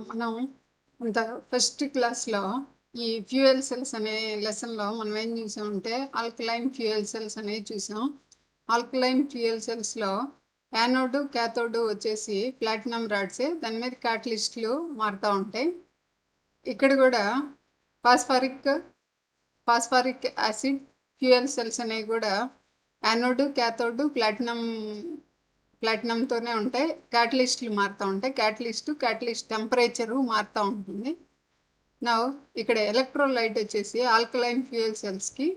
మనం అంత ఫస్ట్ క్లాస్‌లో ఈ ఫ్యూయల్ సెల్స్ అనే లెసన్‌లో మనం ఏం చూసామంటే ఆల్కలైన్ ఫ్యూయల్ సెల్స్ అనేవి చూసాం. ఆల్కలైన్ ఫ్యూయల్ సెల్స్‌లో యానోడు, కాథోడు వచ్చేసి ప్లాటినం రాడ్సే. దాని మీద క్యాటలిస్టులు మారుతా ఉంటాయి. ఇక్కడ కూడా phosphoric phosphoric acid fuel cells అనేవి కూడా యానోడు, కాథోడు ప్లాటినంతోనే ఉంటాయి. క్యాటలిస్టులు మారుతూ ఉంటాయి. క్యాటలిస్ట్ టెంపరేచరు మారుతూ ఉంటుంది. నా ఇక్కడ ఎలక్ట్రోలైట్ వచ్చేసి ఆల్కలైన్ ఫ్యూయల్ సెల్స్కి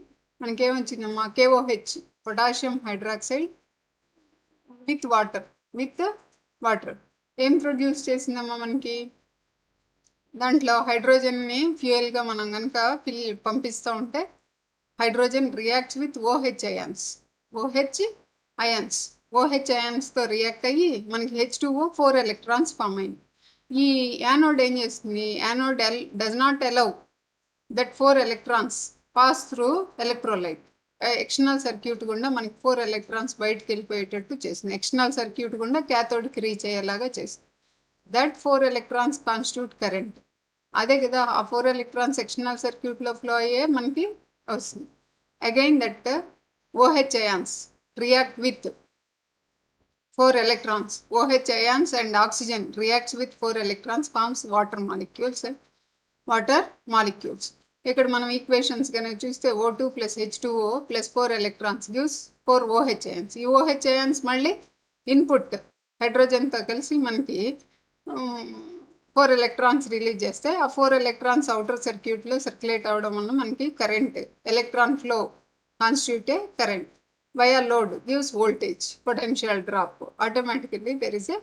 మనకేమొచ్చిందమ్మా KOH potassium hydroxide with water ఏం ప్రొడ్యూస్ చేసిందమ్మా మనకి దాంట్లో హైడ్రోజన్ని ఫ్యూయల్గా మనం కనుక పంపిస్తూ ఉంటే హైడ్రోజన్ రియాక్ట్స్ విత్ OH అయాన్స్తో రియాక్ట్ అయ్యి మనకి H2O 4 ఎలక్ట్రాన్స్ ఫామ్ అయింది. ఈ యానోడ్ ఏం చేస్తుంది? Anode does not allow that 4 electrons pass through electrolyte. External circuit గుండా మనకి 4 ఎలక్ట్రాన్స్ బయటకు వెళ్ళిపోయేటట్టు చేసింది. ఎక్స్టర్నల్ సర్క్యూట్ గుండా క్యాథోడ్కి రీచ్ అయ్యేలాగా చేసింది. That 4 electrons constitute current. అదే కదా, ఆ 4 ఎలక్ట్రాన్స్ ఎక్స్టర్నల్ సర్క్యూట్లో ఫ్లో అయ్యే మనకి వస్తుంది. Again that OH ions react with 4 electrons. OH ions and oxygen reacts with 4 electrons, forms water molecules. ఇక్కడ మనం ఈక్వేషన్స్ కనుక చూస్తే O2 plus H2O plus 4 electrons gives 4 OH ions. ఈ OH ions మళ్ళీ ఇన్పుట్ హైడ్రోజన్తో కలిసి మనకి 4 ఎలక్ట్రాన్స్ రిలీజ్ చేస్తే ఆ 4 ఎలక్ట్రాన్స్ అవుటర్ సర్క్యూట్లో సర్క్యులేట్ అవడం వల్ల మనకి current, electron flow constitute a current via load gives voltage, potential drop. Automatically there is a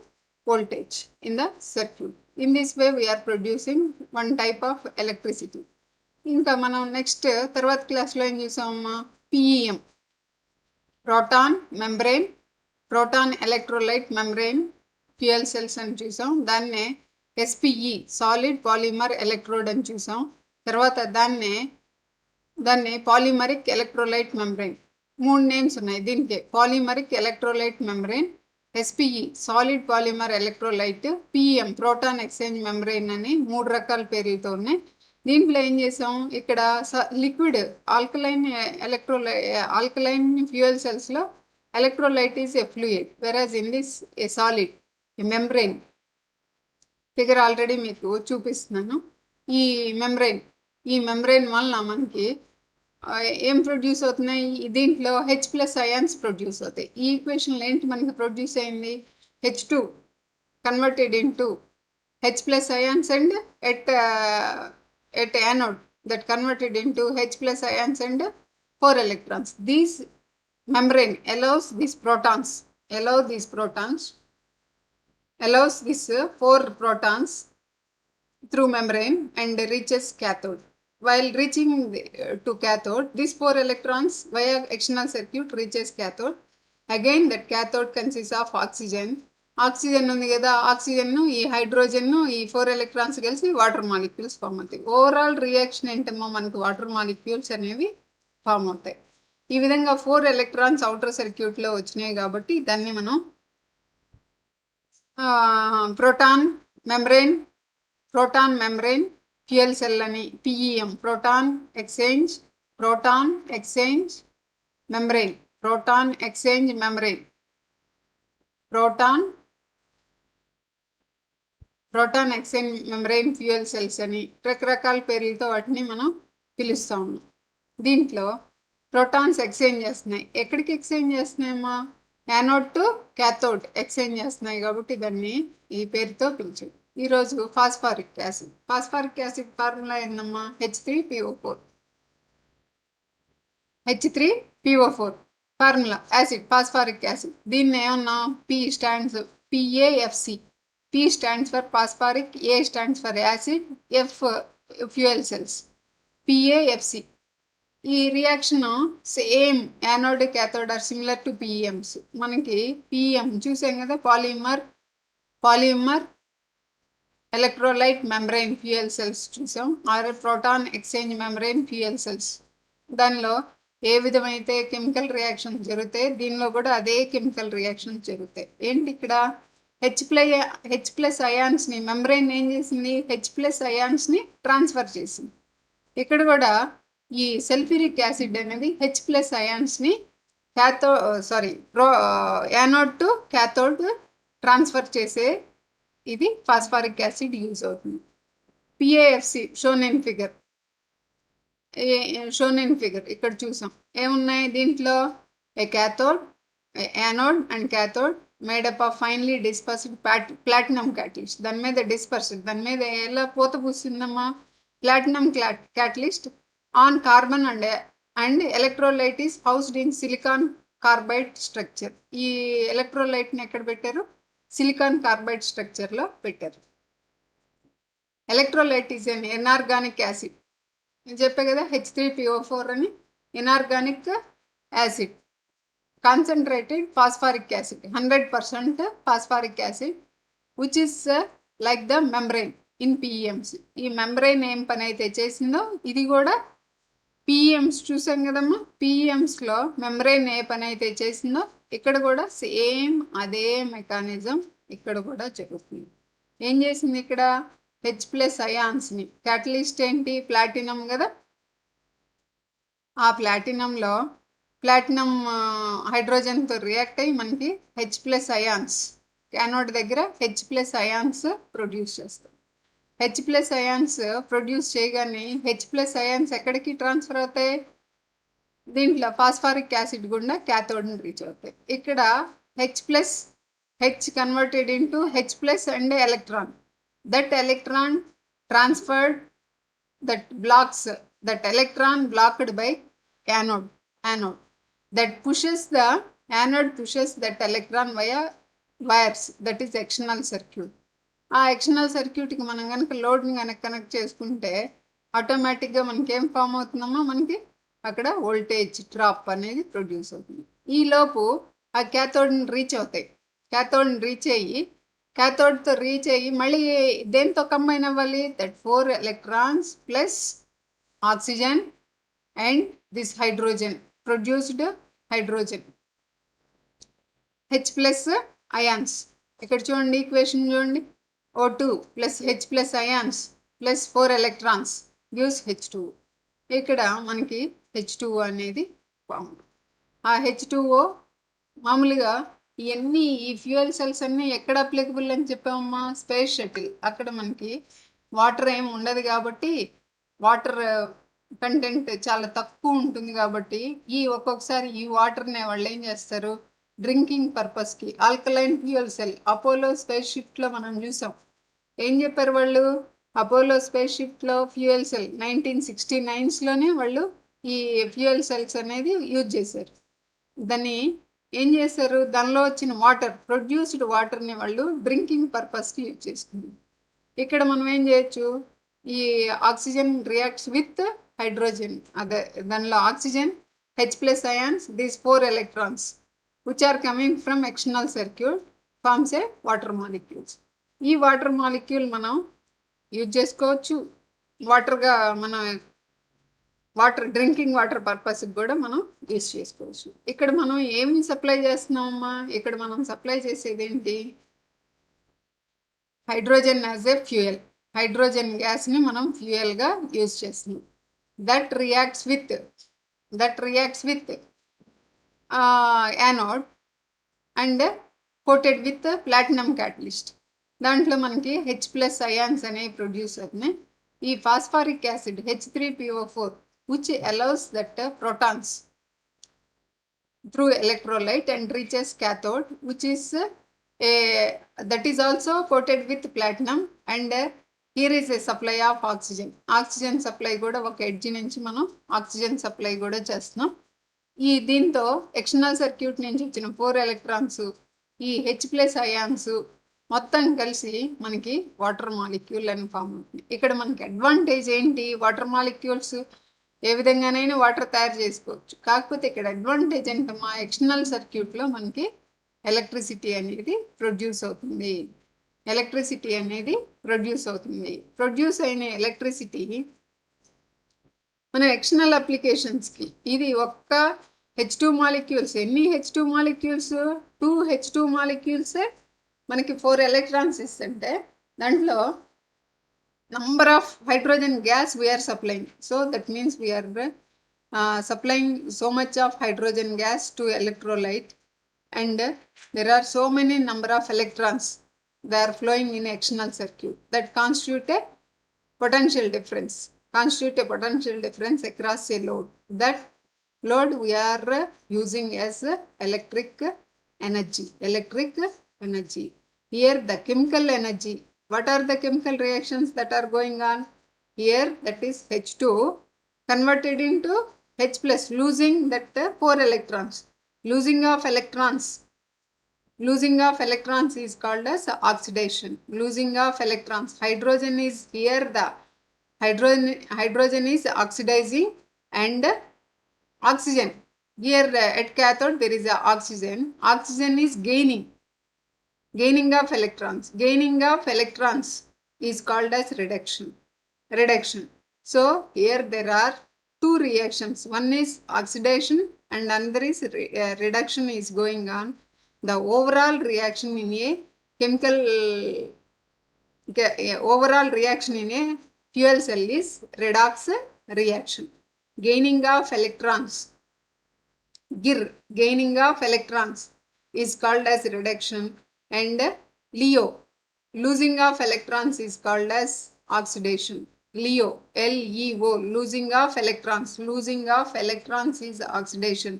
voltage in the circuit. In this way we are producing one type of electricity. ఇంకా మనం next తర్వాత క్లాస్లో ఏం చూసామమ్మా PEM proton electrolyte membrane fuel cells అని చూసాం. దాన్నే SPE solid polymer electrode అని చూసాం. తర్వాత దాన్ని పాలిమరిక్ ఎలక్ట్రోలైట్ మెంబ్రెయిన్, 3 నేమ్స్ ఉన్నాయి దీనికి. Polymeric electrolyte membrane, SPE solid polymer electrolyte, PEM proton exchange membrane అని 3 రకాల పేర్లతో ఉన్నాయి. దీంట్లో ఏం చేసాం, ఇక్కడ లిక్విడ్ ఆల్కలైన్ ఫ్యూయల్ సెల్స్లో electrolyte is a fluid, whereas in this a solid membrane. Figure already మీకు చూపిస్తున్నాను. ఈ మెంబ్రెయిన్ వలన మనకి ఏం ప్రొడ్యూస్ అవుతున్నాయి, దీంట్లో H+ అయాన్స్ ప్రొడ్యూస్ అవుతాయి. ఈ ఈక్వేషన్లో ఏంటి మనకి ప్రొడ్యూస్ అయింది, H2 converted into H+ ions and at anode that converted into H+ ions and 4 electrons. These membrane allows these 4 protons through membrane and reaches cathode. While reaching to cathode, these 4 electrons via external circuit reaches cathode. Again that cathode consists of oxygen ఉంది కదా, oxygen ఈ hydrogen ఈ 4 electrons కలిసి water molecules form అవుతాయి. Overall reaction ఏంటమ్మో మనకు water molecules అనేవి form అవుతాయి. ఈ విధంగా 4 ఎలక్ట్రాన్స్ అవుటర్ సర్క్యూట్లో వచ్చినాయి కాబట్టి దాన్ని మనం ప్రోటాన్ మెంబ్రెయిన్ ఫ్యూయల్ సెల్ అని, PEM proton exchange membrane proton exchange membrane fuel cells అని రకరకాల పేర్లతో వాటిని మనం పిలుస్తూ ఉన్నాం. దీంట్లో ప్రోటాన్స్ ఎక్స్చేంజ్ చేస్తున్నాయి. ఎక్కడికి ఎక్స్చేంజ్ చేస్తున్నాయమ్మా, యానోడ్ టు క్యాథోడ్ ఎక్స్చేంజ్ చేస్తున్నాయి కాబట్టి దాన్ని ఈ పేరుతో పిలిచాం. ఈరోజు ఫాస్ఫారిక్ యాసిడ్ ఫార్ములా ఏందమ్మా, H3PO4 formula acid, phosphoric acid. దీన్ని ఏమన్నా PAFC. P stands for phosphoric, A stands for acid, F fuel cells, PAFC. ఈ reaction same anode cathode are similar to PEMs. మనకి PEM చూసాం కదా, polymer electrolyte membrane fuel cells చూసాం, or proton exchange membrane fuel cells. దానిలో ఏ విధమైతే chemical reaction జరుగుతాయి, దీనిలో కూడా అదే కెమికల్ రియాక్షన్ జరుగుతాయి. ఏంటి ఇక్కడ హెచ్ ప్లస్ అయాన్స్ని మెంబ్రెయిన్ ఏం చేసింది, హెచ్ ప్లస్ అయాన్స్ని ట్రాన్స్ఫర్ చేసింది. ఇక్కడ కూడా ఈ సల్ఫ్యూరిక్ యాసిడ్ అనేది హెచ్ ప్లస్ అయాన్స్ని యానోడ్ టు క్యాథోడ్ ట్రాన్స్ఫర్ చేసే ఇది ఫాస్ఫారిక్ యాసిడ్ యూజ్ అవుతుంది. పిఏఎఫ్సి షోన్ ఇన్ ఫిగర్ ఇక్కడ చూసాం. ఏమున్నాయి దీంట్లో, a cathode, anode and cathode made up of finely dispersed platinum catalyst. దాని మీద ఎలా పూత పూసిందమ్మా, platinum catalyst on carbon and electrolyte is housed in silicon carbide structure. ఈ ఎలక్ట్రోలైట్ని ఎక్కడ పెట్టారు, సిలికాన్ కార్బైడ్ స్ట్రక్చర్లో పెట్టారు. Electrolyte is an inorganic acid. నేను చెప్పా కదా H3PO4 అని, inorganic acid, concentrated phosphoric acid, 100% phosphoric acid which is like the membrane in PEMs. ఈ మెంబ్రెయిన్ ఏం పని అయితే చేసిందో ఇది కూడా PEMs చూసాం కదమ్మా. PEMsలో మెంబ్రెయిన్ ఏ పని అయితే చేసిందో ఇక్కడ కూడా సేమ్ అదే మెకానిజం ఇక్కడ కూడా జరుగుతుంది. ఏం చేసింది ఇక్కడ, హెచ్ ప్లస్ అయాన్స్ని, క్యాటలిస్ట్ ఏంటి, ప్లాటినం కదా, ఆ ప్లాటినంలో ప్లాటినం హైడ్రోజన్తో రియాక్ట్ అయ్యి మనకి హెచ్ ప్లస్ అయాన్స్, యానోడ్ దగ్గర హెచ్ ప్లస్ అయాన్స్ ప్రొడ్యూస్ చేస్తాం. హెచ్ ప్లస్ అయాన్స్ ప్రొడ్యూస్ చేయగానే హెచ్ ప్లస్ అయాన్స్ ఎక్కడికి ట్రాన్స్ఫర్ అవుతాయి, దీంట్లో ఫాస్ఫారిక్ యాసిడ్ గుండా క్యాథోడ్ని రీచ్ అవుతాయి. ఇక్కడ H converted into H plus and electron. That electron transferred, that electron blocked by anode. That anode pushes that electron via wires, that is external circuit. ఆ external సర్క్యూట్కి మనం కనుక లోడ్ని కనుక connect చేసుకుంటే ఆటోమేటిక్గా మనకి ఏం ఫామ్ అవుతుందమ్మా, మనకి అక్కడ వోల్టేజ్ డ్రాప్ అనేది ప్రొడ్యూస్ అవుతుంది. ఈలోపు ఆ క్యాథోడ్ని క్యాథోడ్తో రీచ్ అయ్యి మళ్ళీ దేంతో కంబైన్ అవ్వాలి, that 4 electrons plus oxygen and this hydrogen, produced hydrogen, H plus ions. ఇక్కడ చూడండి, ఈక్వేషన్ చూడండి, O2 plus H plus ions plus 4 electrons gives H2. ఇక్కడ మనకి H2O అనేది ఫామ్. ఆ H2O మామూలుగా ఇవన్నీ ఈ ఫ్యూయల్ సెల్స్ అన్నీ ఎక్కడ అప్లికబుల్ అని చెప్పామమ్మా, స్పేస్ షటిల్. అక్కడ మనకి వాటర్ ఏమి ఉండదు కాబట్టి, వాటర్ కంటెంట్ చాలా తక్కువ ఉంటుంది కాబట్టి ఒక్కొక్కసారి ఈ వాటర్ని వాళ్ళు ఏం చేస్తారు, డ్రింకింగ్ పర్పస్కి alkaline fuel cell. Apollo space షిప్లో మనం చూసాం, ఏం చెప్పారు వాళ్ళు, అపోలో స్పేస్ షిప్లో ఫ్యూయల్ సెల్ 1969లోనే వాళ్ళు ఈ ఫ్యూయల్ సెల్స్ అనేది యూజ్ చేశారు. దాన్ని ఏం చేశారు, దానిలో వచ్చిన ప్రొడ్యూస్డ్ వాటర్ని వాళ్ళు డ్రింకింగ్ పర్పస్కి యూజ్ చేసుకున్నారు. ఇక్కడ మనం ఏం చేయొచ్చు, ఈ ఆక్సిజన్ రియాక్ట్స్ విత్ హైడ్రోజన్, అదే దానిలో oxygen, H plus ions, these 4 electrons which are coming from external circuit forms a water molecules. ఈ వాటర్ మాలిక్యూల్ మనం యూజ్ చేసుకోవచ్చు, వాటర్గా మనం డ్రింకింగ్ వాటర్ పర్పస్కి కూడా మనం యూజ్ చేసుకోవచ్చు. ఇక్కడ మనం ఏమి సప్లై చేస్తున్నామమ్మా, ఇక్కడ మనం సప్లై చేసేది ఏంటి, hydrogen as a fuel. Hydrogen గ్యాస్ని మనం ఫ్యూయల్గా యూజ్ చేస్తున్నాం. That reacts with anode and coated with platinum catalyst. దాంట్లో మనకి హెచ్ ప్లస్ అయాన్స్ అనేవి ప్రొడ్యూస్ అవుతున్నాయి. ఈ phosphoric acid H3PO4 which allows that protons through electrolyte and reaches cathode, which is that is also coated with platinum, and here is a supply of oxygen supply కూడా ఒక edge నుంచి మనం oxygen supply కూడా చేస్తున్నాం. దీంతో external circuit నుంచి వచ్చిన 4 electrons, ఈ హెచ్ ప్లస్ అయాన్స్ మొత్తం కలిసి మనకి వాటర్ మాలిక్యూల్ అని ఫామ్ అవుతుంది. ఇక్కడ మనకి అడ్వాంటేజ్ ఏంటి, వాటర్ మాలిక్యూల్స్ ఏ విధంగానైనా వాటర్ తయారు చేసుకోవచ్చు. కాకపోతే ఇక్కడ అడ్వాంటేజ్ అంటే మా ఎక్స్టర్నల్ సర్క్యూట్లో మనకి ఎలక్ట్రిసిటీ అనేది ప్రొడ్యూస్ అవుతుంది. ప్రొడ్యూస్ అయిన ఎలక్ట్రిసిటీ మనం ఎక్స్టర్నల్ అప్లికేషన్స్కి, ఇది ఒక్క H2 మాలిక్యూల్స్, ఎన్ని H2 మాలిక్యూల్స్, 2 H2 మాలిక్యూల్సే మనకి 4 ఎలక్ట్రాన్స్ ఇస్తుంటే దాంట్లో number of hydrogen gas we are supplying. So that means we are supplying so much of hydrogen gas to electrolyte, and there are so many number of electrons they are flowing in external circuit that constitute a potential difference across a load. That load we are using as electric energy. Here the chemical energy, what are the chemical reactions that are going on here? That is H2 converted into H plus, losing that 4 electrons. Losing of electrons is called as oxidation. Losing of electrons, hydrogen is here, the hydrogen is oxidizing, and oxygen here at cathode there is a oxygen is gaining of electrons. Gaining of electrons is called as reduction. So here there are two reactions, one is oxidation and another is reduction is going on. The overall reaction in a chemical overall reaction in a fuel cell is redox reaction. Gaining of electrons, gaining of electrons is called as reduction, and losing of electrons is called as oxidation. Leo, losing of electrons is oxidation.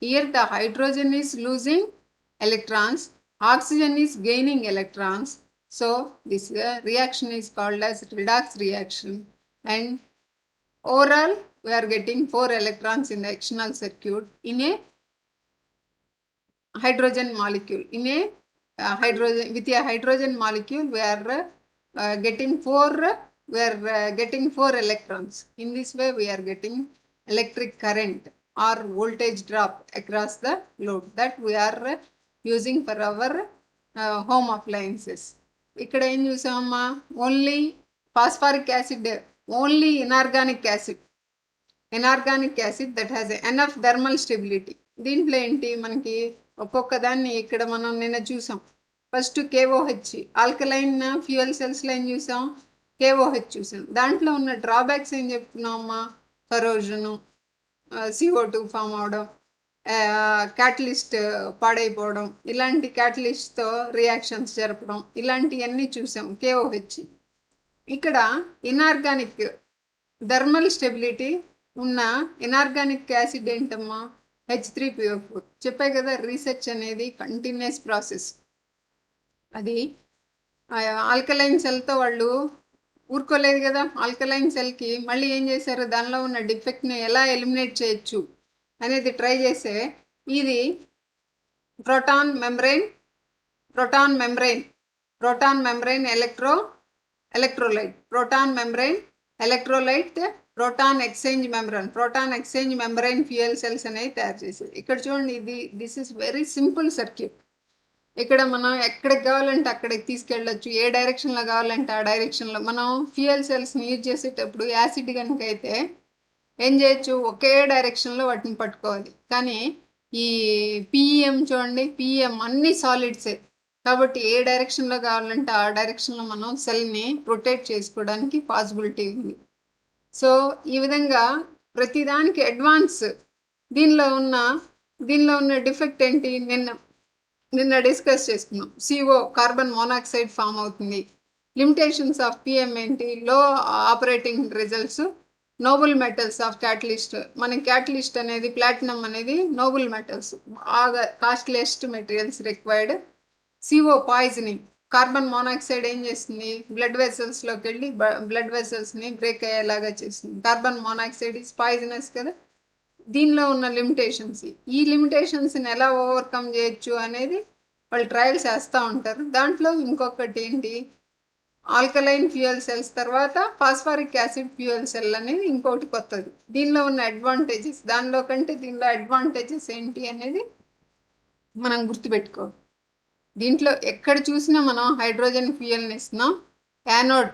Here the hydrogen is losing electrons, oxygen is gaining electrons. So this reaction is called as redox reaction, and overall we are getting 4 electrons in the external circuit in a hydrogen molecule. In a with a hydrogen molecule we are getting 4 electrons. In this way we are getting electric current or voltage drop across the load that we are using for our home appliances. ఇక్కడ ఏం చూసామమ్మా, only phosphoric acid, only inorganic acid that has enough thermal stability. దీంట్లో ఏంటి మనకి ఒక్కొక్క దాన్ని ఇక్కడ మనం నిన్న చూసాం. ఫస్ట్ KOH, ఆల్కలైన్ ఫ్యూయల్ సెల్స్లో ఏం చూసాం, KOH చూసాం. దాంట్లో ఉన్న డ్రాబ్యాక్స్ ఏం చెప్తున్నామమ్మా, కరోజను, CO2 ఫామ్ అవడం, క్యాటలిస్ట్ పాడైపోవడం, ఇలాంటి క్యాటలిస్ట్తో రియాక్షన్స్ జరపడం, ఇలాంటివన్నీ చూసాం KOH. ఇక్కడ ఇనార్గానిక్ థర్మల్ స్టెబిలిటీ ఉన్న ఇనార్గానిక్ యాసిడ్ ఏంటమ్మా, H3PO4. చెప్పే కదా రీసెర్చ్ అనేది కంటిన్యూస్ ప్రాసెస్. అది ఆల్కలైన్ సెల్తో వాళ్ళు ఊరుకోలేదు కదా, ఆల్కలైన్ సెల్కి మళ్ళీ ఏం చేశారు, దానిలో ఉన్న డిఫెక్ట్ని ఎలా ఎలిమినేట్ చేయొచ్చు అనేది ట్రై చేసే ఇది proton membrane electrolyte, proton exchange membrane fuel cells అనేవి తయారు చేసేది. ఇక్కడ చూడండి, this is very simple circuit. ఇక్కడ మనం ఎక్కడికి కావాలంటే అక్కడికి తీసుకెళ్ళొచ్చు, ఏ డైరెక్షన్లో కావాలంటే ఆ డైరెక్షన్లో. మనం ఫ్యూయల్ సెల్స్ని యూజ్ చేసేటప్పుడు యాసిడ్ కనుక అయితే ఏం చేయొచ్చు, ఒకే డైరెక్షన్లో వాటిని పట్టుకోవాలి. కానీ ఈ PEM చూడండి, PEM అన్ని సాలిడ్సే కాబట్టి ఏ డైరెక్షన్లో కావాలంటే ఆ డైరెక్షన్లో మనం సెల్ని రొటేట్ చేసుకోవడానికి పాసిబిలిటీ ఉంది. సో ఈ విధంగా ప్రతిదానికి అడ్వాన్స్. దీనిలో ఉన్న డిఫెక్ట్ ఏంటి, నిన్న డిస్కస్ చేసుకున్నాం. CO, కార్బన్ మోనాక్సైడ్ ఫామ్ అవుతుంది. లిమిటేషన్స్ ఆఫ్ PM ఏంటి, low operating results, noble metals of catalyst. మన క్యాటలిస్ట్ అనేది ప్లాటినం అనేది నోబుల్ మెటల్స్, బాగా costliest materials required. CO poisoning, carbon monoxide ఏం చేస్తుంది, బ్లడ్ వెసల్స్లోకి వెళ్ళి బ్లడ్ వెసల్స్ని బ్రేక్ అయ్యేలాగా చేస్తుంది. కార్బన్ మోనాక్సైడ్ ఈజ్ పాయిజనస్ కదా. దీనిలో ఉన్న లిమిటేషన్స్, ఈ లిమిటేషన్స్ని ఎలా ఓవర్కమ్ చేయొచ్చు అనేది వాళ్ళు ట్రయల్స్ చేస్తూ ఉంటారు. దాంట్లో ఇంకొకటి ఏంటి, ఆల్కలైన్ ఫ్యూయల్ సెల్స్ తర్వాత ఫాస్ఫారిక్ యాసిడ్ ఫ్యూయల్ సెల్ అనేది ఇంకోటి కొత్తది. దీనిలో ఉన్న అడ్వాంటేజెస్, దానిలో కంటే దీనిలో అడ్వాంటేజెస్ ఏంటి అనేది మనం గుర్తుపెట్టుకోవాలి. దీంట్లో ఎక్కడ చూసినా మనం హైడ్రోజన్ ఫ్యూయల్ని ఇస్తున్నాం. Anode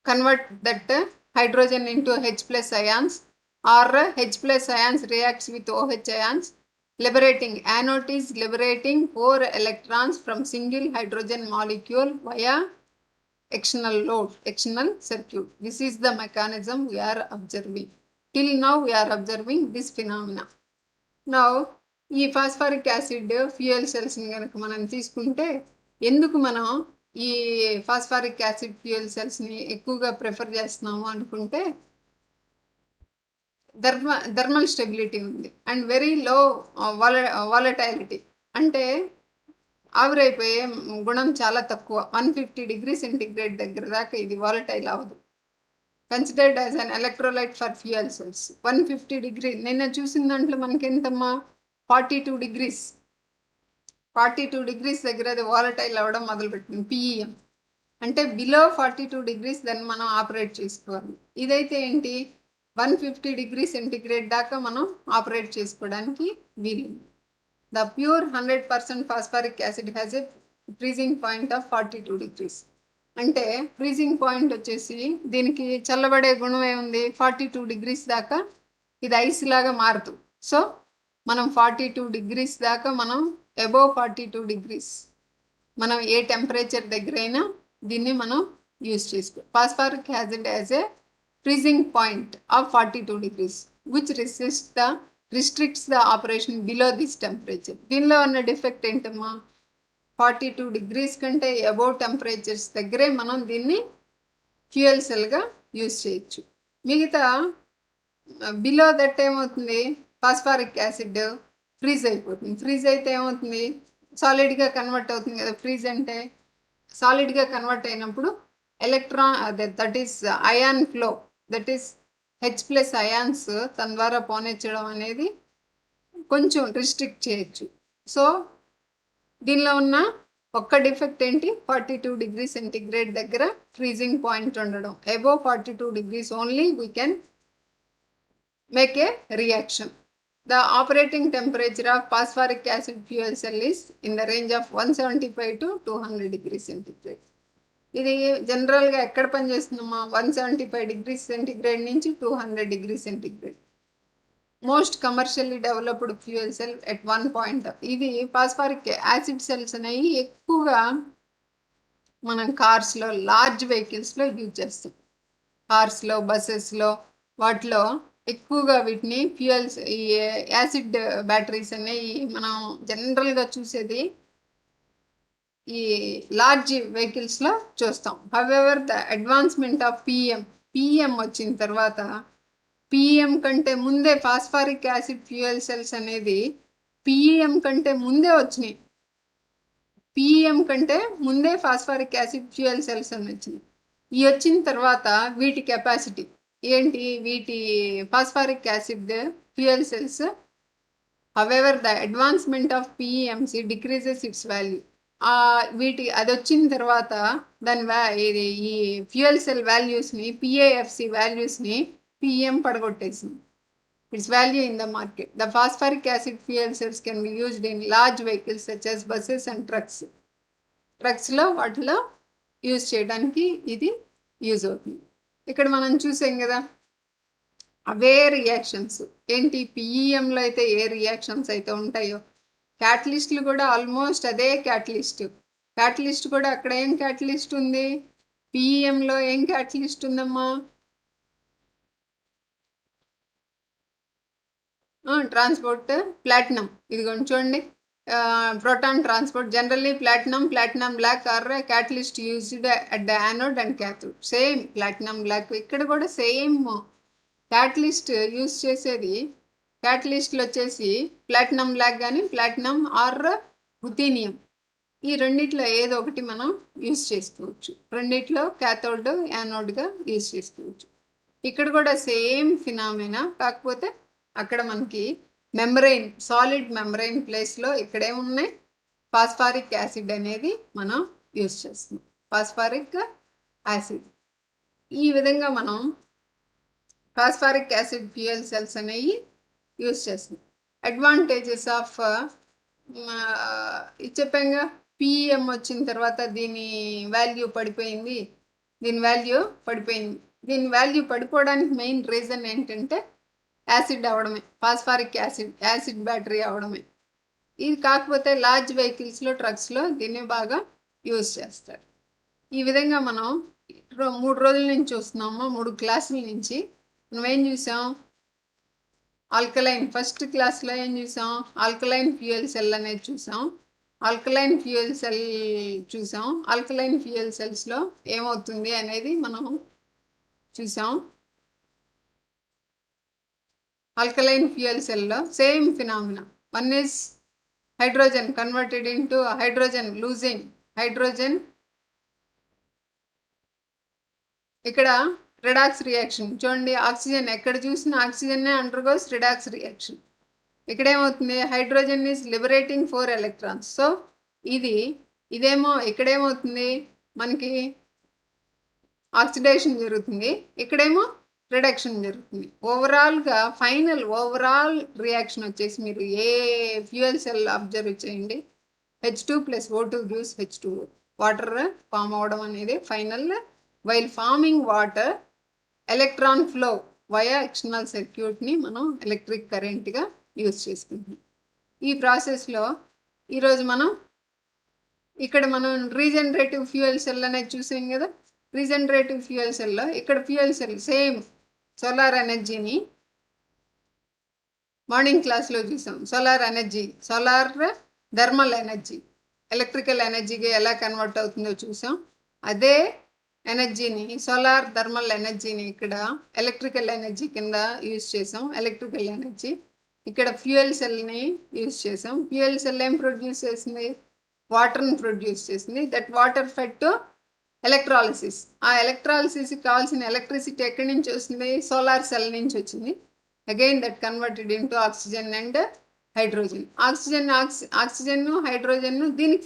convert that hydrogen into H+ ions, or H+ ions reacts with OH ions liberating. Anode is liberating 4 electrons from single hydrogen molecule via external circuit. This is the mechanism we are observing. Till now we are observing this phenomena. Now ఈ phosphoric acid fuel సెల్స్ని కనుక మనం తీసుకుంటే ఎందుకు మనం ఈ phosphoric acid fuel సెల్స్ని ఎక్కువగా prefer చేస్తున్నాము అనుకుంటే థర్మల్ స్టెబిలిటీ ఉంది అండ్ వెరీ లో వాలటైలిటీ, అంటే ఆవిరైపోయే గుణం చాలా తక్కువ. 150 డిగ్రీ సెంటిగ్రేడ్ దగ్గర దాకా ఇది వాలటైల్ అవ్వదు. Considered as an electrolyte for fuel cells. 150 degree నిన్న చూసిన దాంట్లో మనకి ఎంతమ్మా 42 డిగ్రీస్. 42 డిగ్రీస్ దగ్గర అది వాలటైల్ అవ్వడం మొదలుపెట్టింది పిఈఎం. అంటే బిలో 42 డిగ్రీస్ దాన్ని మనం ఆపరేట్ చేసుకోవాలి. ఇదైతే ఏంటి 150 డిగ్రీ సెంటిగ్రేడ్ దాకా మనం ఆపరేట్ చేసుకోవడానికి వీలుంది. The pure 100% phosphoric acid has a freezing point of 42 degrees. అంటే ఫ్రీజింగ్ పాయింట్ వచ్చేసి దీనికి చల్లబడే గుణం ఏముంది 42 డిగ్రీస్ దాకా ఇది ఐస్ లాగా మారుతూ. సో మనం 42 డిగ్రీస్ దాకా మనం అబోవ్ 42 డిగ్రీస్ మనం ఏ టెంపరేచర్ దగ్గర అయినా దీన్ని మనం యూజ్ చేసుకో. Phosphoric acid as a freezing point of 42 degrees which restricts the operation below this temperature. దీనిలో ఉన్న డిఫెక్ట్ ఏంటమ్మా 42 డిగ్రీస్ కంటే అబోవ్ టెంపరేచర్స్ దగ్గరే మనం దీన్ని ఫ్యూయల్ సెల్గా యూజ్ చేయొచ్చు. మిగతా బిలో దట్ ఏమవుతుంది ఫాస్ఫరిక్ యాసిడ్ ఫ్రీజ్ అయిపోతుంది. ఫ్రీజ్ అయితే ఏమవుతుంది సాలిడ్గా కన్వర్ట్ అవుతుంది కదా. ఫ్రీజ్ అంటే సాలిడ్గా కన్వర్ట్ అయినప్పుడు electron that is ion flow, that is H+ ions తన ద్వారా పోనిచ్చడం అనేది కొంచెం రిస్ట్రిక్ట్ చేయొచ్చు. సో దీనిలో ఉన్న ఒక్క డిఫెక్ట్ ఏంటి 42 డిగ్రీ సెంటిగ్రేడ్ దగ్గర ఫ్రీజింగ్ పాయింట్ ఉండడం. Above 42 degrees only we can make a reaction. The operating temperature of phosphoric acid fuel cell is in the range of 175 to 200 degrees centigrade. ఇది జనరల్గా ఎక్కడ పనిచేస్తుందమ్మా 175 డిగ్రీస్ సెంటిగ్రేడ్ నుంచి 200 degree centigrade. Most commercially developed fuel cell at one point. ఇది phosphoric acid cells అనేవి ఎక్కువగా మనం కార్స్లో large వెహికల్స్లో use చేస్తాం. కార్స్లో బస్సెస్లో వాటిలో ఎక్కువగా వీటిని ఫ్యూయల్స్ ఈ యాసిడ్ బ్యాటరీస్ అనేవి మనం జనరల్గా చూసేది ఈ లార్జ్ వెహికల్స్లో చూస్తాం. However the advancement of PM వచ్చిన తర్వాత పిఎం కంటే ముందే ఫాస్ఫరిక్ యాసిడ్ ఫ్యూయల్ సెల్స్ అనేది పిఎం కంటే ముందే వచ్చినాయి. పిఎం కంటే ముందే ఫాస్ఫరిక్ యాసిడ్ ఫ్యూయల్ సెల్స్ అని వచ్చినాయి. ఈ వచ్చిన తర్వాత వీటి కెపాసిటీ ఏంటి వీటి phosphoric acid fuel cells however the advancement of PMC decreases it's value. వీటి అది వచ్చిన తర్వాత దాని ఇది ఈ ఫ్యూయల్ సెల్ వాల్యూస్ని పిఏఎఫ్సి వాల్యూస్ని పిఎం పడగొట్టేసింది. It's value in the market. The phosphoric acid fuel cells can be used in large vehicles such as buses and ట్రక్స్లో వాటిలో యూజ్ చేయడానికి ఇది యూజ్ అవుతుంది. ఇక్కడ మనం చూసాం కదా అవే రియాక్షన్స్ ఏంటి పిఈఎంలో అయితే ఏ రియాక్షన్స్ అయితే ఉంటాయో క్యాటలిస్ట్లు కూడా ఆల్మోస్ట్ అదే క్యాటలిస్ట్ కూడా అక్కడ ఏం క్యాటలిస్ట్ ఉంది పిఈఎంలో ఏం క్యాటలిస్ట్ ఉందమ్మా ట్రాన్స్పోర్ట్ ప్లాటినం. ఇదిగోండి చూడండి proton transport. Generally platinum black are a catalyst used at the anode and cathode. Same platinum black ikkada kuda same catalyst use chesedi catalyst lo chesi platinum black gaani platinum or ruthenium ఈ రెండిట్లో ఏదో ఒకటి మనం use చేసుకోవచ్చు. రెండిట్లో cathode యానోడ్గా use చేసుకోవచ్చు. ఇక్కడ కూడా సేమ్ ఫినామినా, కాకపోతే అక్కడ మనకి మెమ్బ్రెయిన్ సాలిడ్ మెమ్బ్రెయిన్ ప్లేస్లో ఇక్కడేమున్నాయి ఫాస్ఫరిక్ యాసిడ్ అనేది మనం యూజ్ చేస్తున్నాం. ఫాస్ఫరిక్ యాసిడ్ ఈ విధంగా మనం ఫాస్ఫరిక్ యాసిడ్ ఫ్యూయల్ సెల్స్ అనేవి యూజ్ చేస్తున్నాం. అడ్వాంటేజెస్ ఆఫ్ చెప్పాంగా పిఎం వచ్చిన తర్వాత దీని వాల్యూ పడిపోయింది. దీని వాల్యూ పడిపోవడానికి మెయిన్ రీజన్ ఏంటంటే యాసిడ్ అవ్వడమే, ఫాస్ఫారిక్ యాసిడ్ బ్యాటరీ అవ్వడమే. ఇది కాకపోతే లార్జ్ వెహికల్స్లో, ట్రక్స్లో దీన్ని బాగా యూజ్ చేస్తారు. ఈ విధంగా మనం 3 రోజుల నుంచి చూస్తున్నాము, 3 క్లాసుల నుంచి. మనం ఏం చూసాం? ఆల్కలైన్, ఫస్ట్ క్లాస్లో ఏం చూసాం? ఆల్కలైన్ ఫ్యూయల్ సెల్ అనేది చూసాం. ఆల్కలైన్ ఫ్యూయల్ సెల్ చూసాం. ఆల్కలైన్ ఫ్యూయల్ సెల్స్లో ఏమవుతుంది అనేది మనం చూసాం. ఆల్కలైన్ ఫ్యూయల్ సెల్లో same phenomena. One is hydrogen converted into hydrogen, losing hydrogen. ఇక్కడ రిడాక్స్ రియాక్షన్ చూడండి, ఆక్సిజన్ ఎక్కడ చూసినా ఆక్సిజన్నే అండర్గోస్ రిడాక్స్ రియాక్షన్. ఇక్కడ ఏమవుతుంది? Hydrogen is liberating 4 electrons. So ఇదేమో ఇక్కడేమవుతుంది? మనకి ఆక్సిడేషన్ జరుగుతుంది, ఇక్కడేమో రిడక్షన్ జరుగుతుంది. ఓవరాల్ రియాక్షన్ వచ్చేసి మీరు ఏ ఫ్యూయల్ సెల్ అబ్జర్వ్ చేయండి, H2 + O2 gives H2O, water form అవడం అనేది final. While farming water, electron flow via external సర్క్యూట్ని మనం ఎలక్ట్రిక్ కరెంట్గా యూజ్ చేసుకుంటున్నాం. ఈ ప్రాసెస్లో ఈరోజు ఇక్కడ మనం రీజనరేటివ్ ఫ్యూయల్ సెల్ అనేది చూసాం కదా. రీజనరేటివ్ ఫ్యూయల్ సెల్లో ఇక్కడ ఫ్యూయల్ సెల్ సేమ్ సోలార్ ఎనర్జీని మార్నింగ్ క్లాస్లో చూసాం. సోలార్ థర్మల్ ఎనర్జీ ఎలక్ట్రికల్ ఎనర్జీగా ఎలా కన్వర్ట్ అవుతుందో చూసాం. అదే ఎనర్జీని, సోలార్ థర్మల్ ఎనర్జీని ఇక్కడ ఎలక్ట్రికల్ ఎనర్జీ కింద యూజ్ చేసాం. ఎలక్ట్రికల్ ఎనర్జీ ఇక్కడ ఫ్యూయల్ సెల్ని యూజ్ చేసాం. ఫ్యూయల్ సెల్ ఏం ప్రొడ్యూస్ చేసింది? వాటర్ని ప్రొడ్యూస్ చేసింది. That water fed to electrolysis. ఆ ఎలక్ట్రాలిసిస్కి కావాల్సిన ఎలక్ట్రిసిటీ ఎక్కడి నుంచి వస్తుంది? సోలార్ సెల్ నుంచి వచ్చింది. Again that converted into oxygen and hydrogen. Oxygen hydrogen దీనికి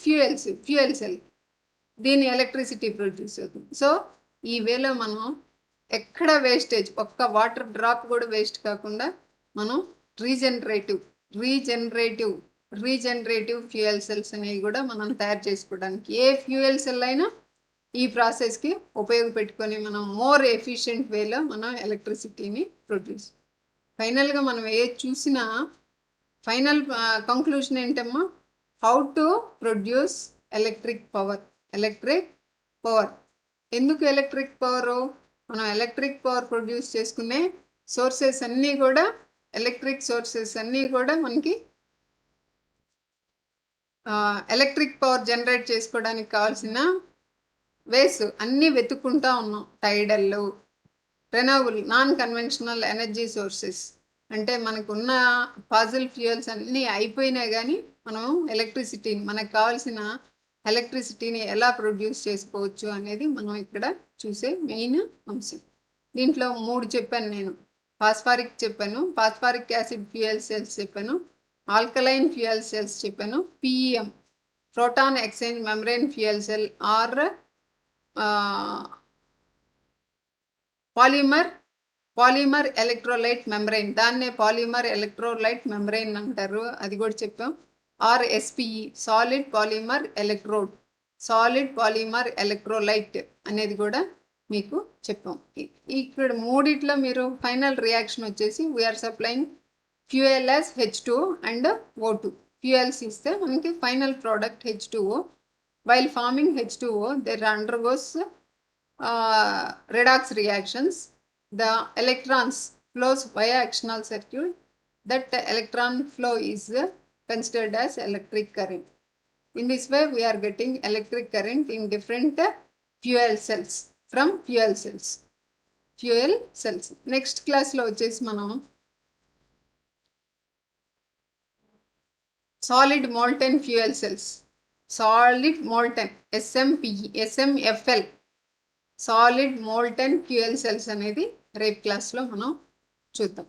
ఫ్యూయల్ సెల్, దీని ఎలక్ట్రిసిటీ ప్రొడ్యూస్ అవుతుంది. సో ఈ వేలో మనం ఎక్కడ వేస్టేజ్, ఒక్క వాటర్ డ్రాప్ కూడా వేస్ట్ కాకుండా మనం రీజనరేటివ్ ఫ్యూయల్ సెల్స్ అనేవి కూడా మనం తయారు చేసుకోవడానికి, ఏ ఫ్యూయల్ సెల్ అయినా ఈ ప్రాసెస్కి ఉపయోగపెట్టుకొని మనం మోర్ ఎఫిషియెంట్ వేలో మనం ఎలక్ట్రిసిటీని ప్రొడ్యూస్. ఫైనల్గా మనం చూసినా ఫైనల్ కంక్లూషన్ ఏంటమ్మా? How to produce electric power. ఎందుకు ఎలక్ట్రిక్ పవరు? మనం ఎలక్ట్రిక్ పవర్ ప్రొడ్యూస్ చేసుకునే సోర్సెస్ అన్నీ కూడా, ఎలక్ట్రిక్ సోర్సెస్ అన్నీ కూడా మనకి ఎలక్ట్రిక్ పవర్ జనరేట్ చేసుకోవడానికి కావాల్సిన వేస్ అన్నీ వెతుక్కుంటా ఉన్నాం. టైడల్, renewable, non conventional energy sources. అంటే మనకున్న ఫాజిల్ ఫ్యూయల్స్ అన్నీ అయిపోయినా కానీ మనం మనకు కావాల్సిన ఎలక్ట్రిసిటీని ఎలా ప్రొడ్యూస్ చేసుకోవచ్చు అనేది మనం ఇక్కడ చూసే మెయిన్ అంశం. దీంట్లో 3 చెప్పాను నేను. ఫాస్ఫారిక్ యాసిడ్ ఫ్యూయల్ సెల్స్ చెప్పాను, ఆల్కలైన్ ఫ్యూయల్ సెల్స్ చెప్పాను, PEM proton exchange membrane fuel cell or polymer electrolyte membrane, దాన్నే పాలిమర్ ఎలక్ట్రోలైట్ మెంబ్రెయిన్ అంటారు, అది కూడా చెప్పాం. Or SPE solid polymer electrolyte అనేది కూడా మీకు చెప్పాం. ఇక్కడ మూడిట్లో మీరు ఫైనల్ రియాక్షన్ వచ్చేసి we are supplying fuel as H2 and O2. Fuels ఇస్తే మనకి final product H2O. While forming H2O there undergoes redox reactions. The electrons flows via external circuit. That electron flow is considered as electric current. In this way we are getting electric current in different fuel cells from fuel cells. Next class lo vachesi manam solid molten fuel cells, SMFL solid molten fuel cells అనేది రేపు క్లాస్లో మనం చూద్దాం.